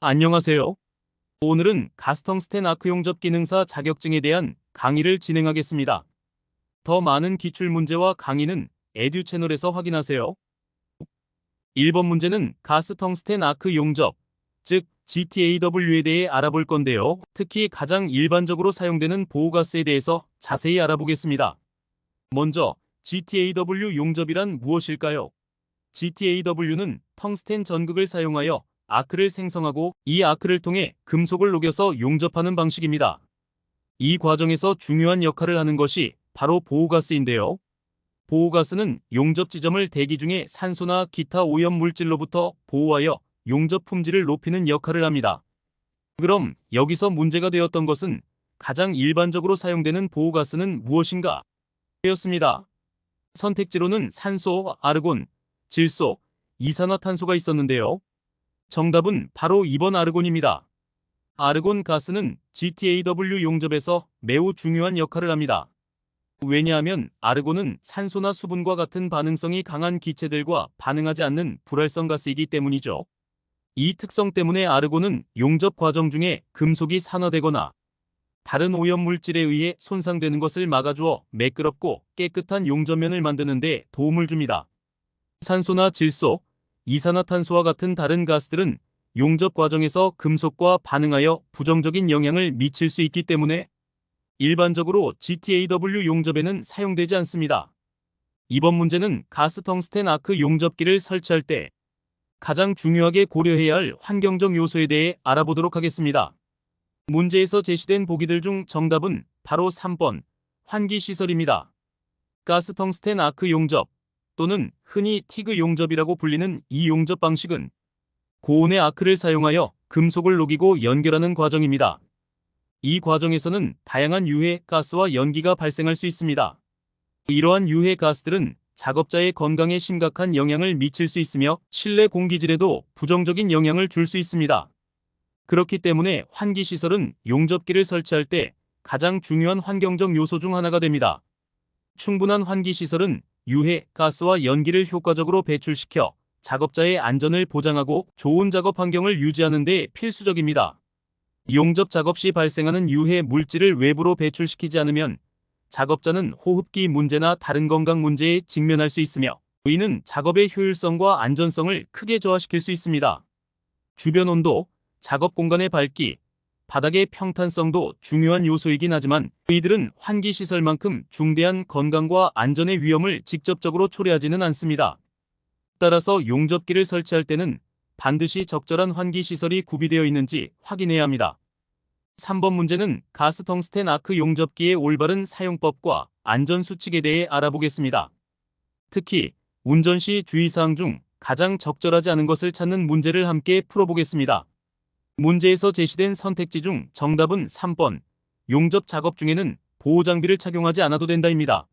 안녕하세요. 오늘은 가스텅스텐 아크 용접 기능사 자격증에 대한 강의를 진행하겠습니다. 더 많은 기출 문제와 강의는 에듀 채널에서 확인하세요. 1번 문제는 가스텅스텐 아크 용접, 즉 GTAW에 대해 알아볼 건데요. 특히 가장 일반적으로 사용되는 보호가스에 대해서 자세히 알아보겠습니다. 먼저 GTAW 용접이란 무엇일까요? GTAW는 텅스텐 전극을 사용하여 아크를 생성하고 이 아크를 통해 금속을 녹여서 용접하는 방식입니다. 이 과정에서 중요한 역할을 하는 것이 바로 보호가스인데요. 보호가스는 용접 지점을 대기 중에 산소나 기타 오염 물질로부터 보호하여 용접 품질을 높이는 역할을 합니다. 그럼 여기서 문제가 되었던 것은 가장 일반적으로 사용되는 보호가스는 무엇인가? 였습니다. 선택지로는 산소, 아르곤, 질소, 이산화탄소가 있었는데요. 정답은 바로 2번 아르곤입니다. 아르곤 가스는 GTAW 용접에서 매우 중요한 역할을 합니다. 왜냐하면 아르곤은 산소나 수분과 같은 반응성이 강한 기체들과 반응하지 않는 불활성 가스이기 때문이죠. 이 특성 때문에 아르곤은 용접 과정 중에 금속이 산화되거나 다른 오염 물질에 의해 손상되는 것을 막아주어 매끄럽고 깨끗한 용접면을 만드는 데 도움을 줍니다. 산소나 질소, 이산화탄소와 같은 다른 가스들은 용접 과정에서 금속과 반응하여 부정적인 영향을 미칠 수 있기 때문에 일반적으로 GTAW 용접에는 사용되지 않습니다. 이번 문제는 가스텅스텐 아크 용접기를 설치할 때 가장 중요하게 고려해야 할 환경적 요소에 대해 알아보도록 하겠습니다. 문제에서 제시된 보기들 중 정답은 바로 3번 환기시설입니다. 가스텅스텐 아크 용접 또는 흔히 티그 용접이라고 불리는 이 용접 방식은 고온의 아크를 사용하여 금속을 녹이고 연결하는 과정입니다. 이 과정에서는 다양한 유해 가스와 연기가 발생할 수 있습니다. 이러한 유해 가스들은 작업자의 건강에 심각한 영향을 미칠 수 있으며 실내 공기질에도 부정적인 영향을 줄 수 있습니다. 그렇기 때문에 환기시설은 용접기를 설치할 때 가장 중요한 환경적 요소 중 하나가 됩니다. 충분한 환기시설은 유해 가스와 연기를 효과적으로 배출시켜 작업자의 안전을 보장하고 좋은 작업 환경을 유지하는 데 필수적입니다. 용접 작업 시 발생하는 유해 물질을 외부로 배출시키지 않으면 작업자는 호흡기 문제나 다른 건강 문제에 직면할 수 있으며 이는 작업의 효율성과 안전성을 크게 저하시킬 수 있습니다. 주변 온도, 작업 공간의 밝기, 바닥의 평탄성도 중요한 요소이긴 하지만 이들은 환기시설만큼 중대한 건강과 안전의 위험을 직접적으로 초래하지는 않습니다. 따라서 용접기를 설치할 때는 반드시 적절한 환기시설이 구비되어 있는지 확인해야 합니다. 3번 문제는 가스텅스텐 아크 용접기의 올바른 사용법과 안전수칙에 대해 알아보겠습니다. 특히 운전 시 주의사항 중 가장 적절하지 않은 것을 찾는 문제를 함께 풀어보겠습니다. 문제에서 제시된 선택지 중 정답은 3번 용접 작업 중에는 보호장비를 착용하지 않아도 된다입니다.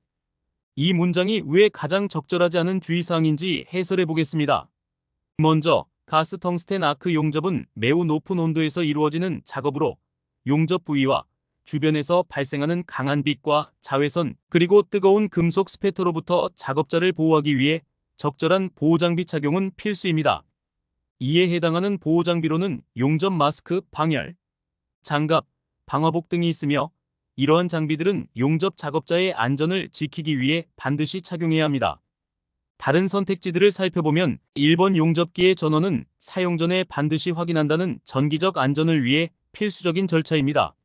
이 문장이 왜 가장 적절하지 않은 주의사항인지 해설해 보겠습니다. 먼저 가스텅스텐 아크 용접은 매우 높은 온도에서 이루어지는 작업으로 용접 부위와 주변에서 발생하는 강한 빛과 자외선 그리고 뜨거운 금속 스패터로부터 작업자를 보호하기 위해 적절한 보호장비 착용은 필수입니다. 이에 해당하는 보호장비로는 용접 마스크, 방열, 장갑, 방화복 등이 있으며 이러한 장비들은 용접 작업자의 안전을 지키기 위해 반드시 착용해야 합니다. 다른 선택지들을 살펴보면 1번 용접기의 전원은 사용 전에 반드시 확인한다는 전기적 안전을 위해 필수적인 절차입니다.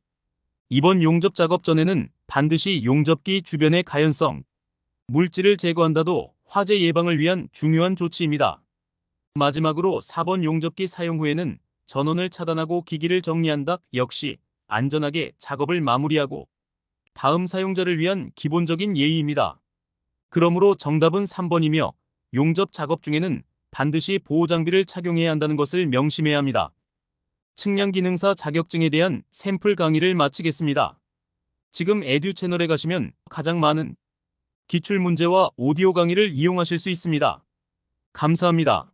2번 용접 작업 전에는 반드시 용접기 주변의 가연성, 물질을 제거한다도 화재 예방을 위한 중요한 조치입니다. 마지막으로 4번 용접기 사용 후에는 전원을 차단하고 기기를 정리한다 역시 안전하게 작업을 마무리하고 다음 사용자를 위한 기본적인 예의입니다. 그러므로 정답은 3번이며 용접 작업 중에는 반드시 보호장비를 착용해야 한다는 것을 명심해야 합니다. 측량기능사 자격증에 대한 샘플 강의를 마치겠습니다. 지금 에듀 채널에 가시면 가장 많은 기출문제와 오디오 강의를 이용하실 수 있습니다. 감사합니다.